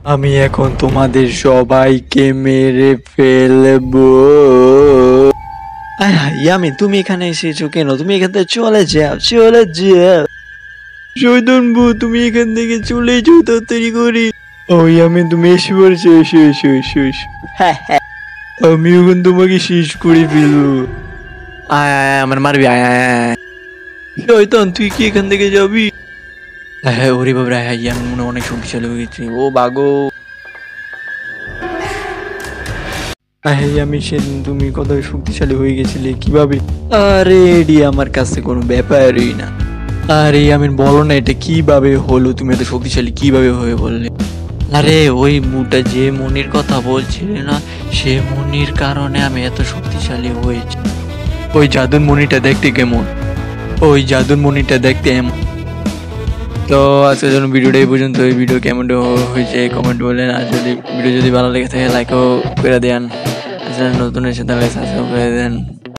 আমি এখন তোমাদের সবাইকে মেরে ফেলবো। ইয়ামিন, তুমি এখানে এসেছো কেন? তুমি এখান থেকে চলে যাও, চলে যাও। শয়তান বউ, তুমি এখান থেকে চলে যাও তাড়াতাড়ি করে। ও ইয়ামিন, তুমি এসে পড়েছো, এসো এসো এসো এসো। হ্যাঁ হ্যাঁ, আমি এখন তোমাকে শেষ করে ফেলবো। আয় আয়, আমার মারবি, আয় আয় আয়। শয়তান, তুই কি এখান থেকে যাবি? হ্যাঁ, ওরে বাবা, হ্যাঁ ইয়ামিন মনে অনেক শক্তিশালী হয়ে গেছে। ও বাগো। হ্যাঁ আমি সেদিন তুমি কত শক্তিশালী হয়ে গেছিলে কিভাবে? আরে এডি আমার কাছে কোনো ব্যাপারই না। আরে আমি বলো না এটা কিভাবে হলো, তুমি এত শক্তিশালী কিভাবে হয়ে বললে? আরে ওই মুটা যে মনির কথা বলছিলে না, সে মনির কারণে আমি এত শক্তিশালী হয়েছি। ওই জাদুর মনিটা দেখতে কেমন? ওই জাদুর মনিটা দেখতে এমন। তো আজকের জন্য ভিডিওটা এই পর্যন্ত। এই ভিডিও কেমন হয়েছে কমেন্ট বলেন, আর যদি ভিডিও যদি ভালো লেগে থাকে লাইকও করে দেন, নতুন এসে তাহলে সাবস্ক্রাইব করে দেন।